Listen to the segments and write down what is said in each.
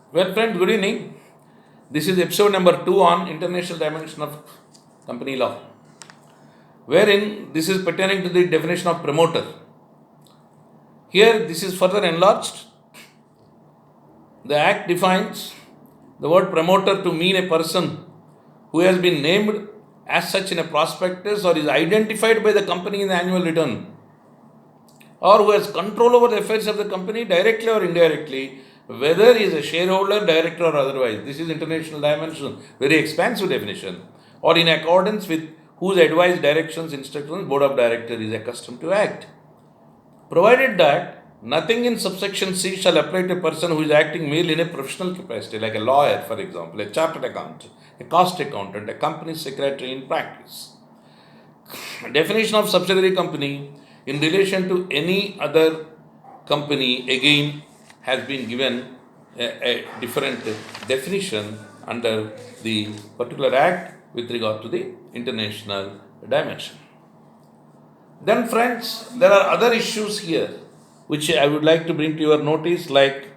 Well, friends, good evening. This is episode number 2 on International Dimension of Company Law, wherein this is pertaining to the definition of promoter. Here, this is further enlarged. The Act defines the word promoter to mean a person who has been named as such in a prospectus or is identified by the company in the annual return, or who has control over the affairs of the company directly or indirectly, whether he is a shareholder, director, or otherwise. This is international dimension, very expansive definition, or in accordance with whose advice, directions, instructions, board of directors is accustomed to act. Provided that nothing in subsection C shall apply to a person who is acting merely in a professional capacity, like a lawyer, for example, a chartered accountant, a cost accountant, a company secretary in practice. Definition of subsidiary company in relation to any other company again has been given a different definition under the particular act with regard to the international dimension. Then, friends, there are other issues here which I would like to bring to your notice, like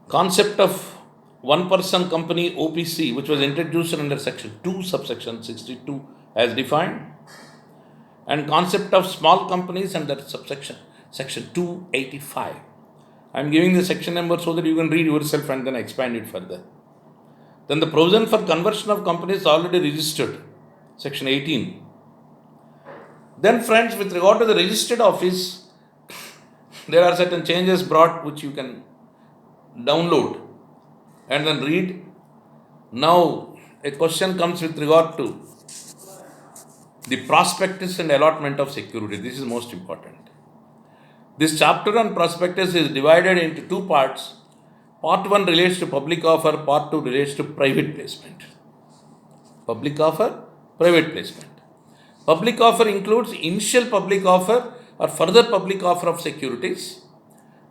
concept of one person company OPC, which was introduced under section 2, subsection 62 as defined, and concept of small companies under subsection section 285. I am giving the section number so that you can read yourself and then expand it further. Then the provision for conversion of companies already registered, section 18. Then, friends, with regard to the registered office, there are certain changes brought which you can download and then read. Now, a question comes with regard to the prospectus and allotment of security. This is most important. This chapter on prospectus is divided into two parts. Part 1 relates to public offer, part 2 relates to private placement. Public offer, private placement. Public offer includes initial public offer or further public offer of securities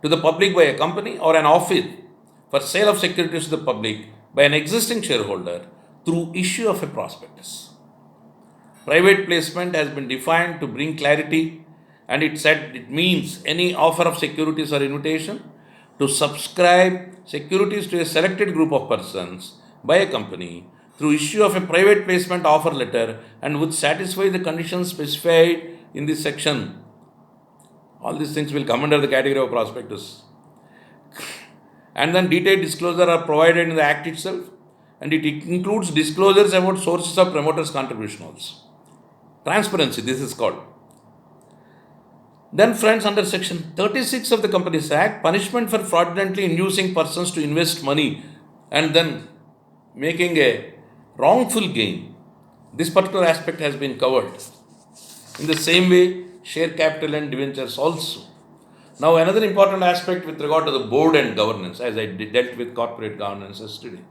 to the public by a company, or an offer for sale of securities to the public by an existing shareholder through issue of a prospectus. Private placement has been defined to bring clarity, and it said it means any offer of securities or invitation to subscribe securities to a selected group of persons by a company through issue of a private placement offer letter and would satisfy the conditions specified in this section. All these things will come under the category of prospectus. And then detailed disclosure are provided in the Act itself, and it includes disclosures about sources of promoters' contribution also. Transparency, this is called. Then, friends, under section 36 of the Companies Act, punishment for fraudulently inducing persons to invest money and then making a wrongful gain. This particular aspect has been covered. In the same way, share capital and debentures also. Now, another important aspect with regard to the board and governance, as I dealt with corporate governance yesterday.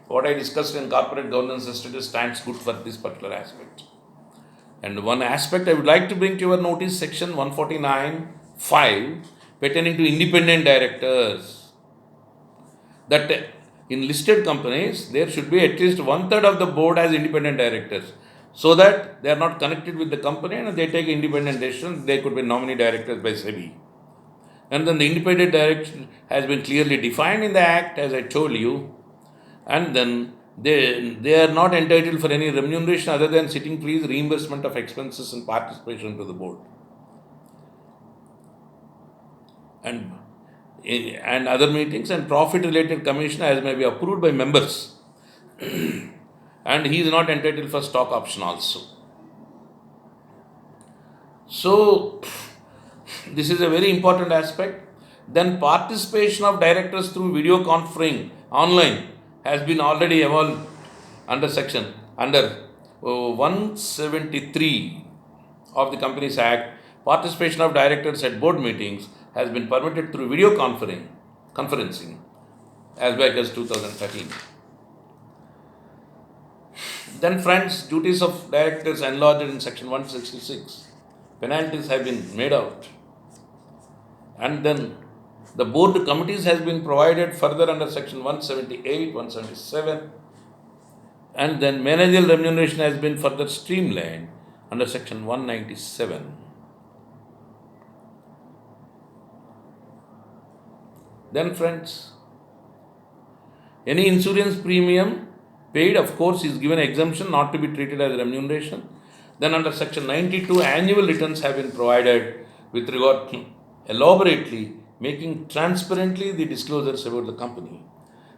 What I discussed in corporate governance yesterday stands good for this particular aspect. And one aspect I would like to bring to your notice, section 149(5), pertaining to independent directors. That in listed companies, there should be at least 1/3 of the board as independent directors, so that they are not connected with the company and they take independent decisions. They could be nominee directors by SEBI. And then the independent direction has been clearly defined in the Act, as I told you. And then they are not entitled for any remuneration other than sitting fees, reimbursement of expenses, and participation to the board. And other meetings and profit-related commission as may be approved by members. And he is not entitled for stock option also. So, this is a very important aspect. Then participation of directors through video conferencing online has been already evolved under 173 of the Companies Act. Participation of directors at board meetings has been permitted through video conferencing as back as 2013. Then, friends, duties of directors enlarged in section 166. Penalties have been made out. And then the board committees has been provided further under section 178, 177. And then managerial remuneration has been further streamlined under section 197. Then friends, any insurance premium paid, of course, is given exemption not to be treated as remuneration. Then under section 92, annual returns have been provided with regard to elaborately making transparently the disclosures about the company.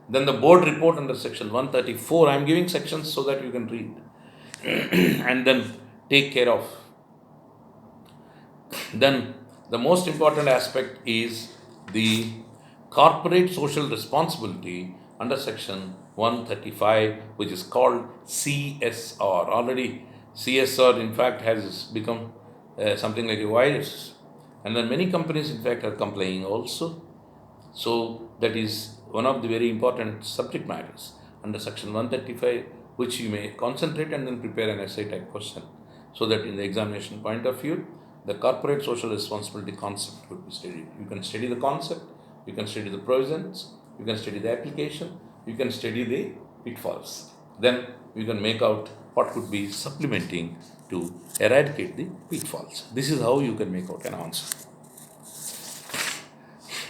Then the board report under section 134, I am giving sections so that you can read and then take care of. Then the most important aspect is the corporate social responsibility under section 135, which is called CSR. Already CSR in fact has become something like a virus, and then many companies in fact are complying also. So that is one of the very important subject matters under section 135, which you may concentrate and then prepare an essay type question, so that in the examination point of view, the corporate social responsibility concept would be studied. You can study the concept, you can study the provisions, you can study the application, you can study the pitfalls. Then you can make out what could be supplementing to eradicate the pitfalls. This is how you can make out an answer.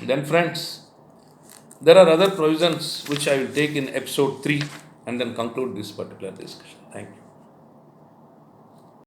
Then friends, there are other provisions which I will take in episode 3 and then conclude this particular discussion. Thank you.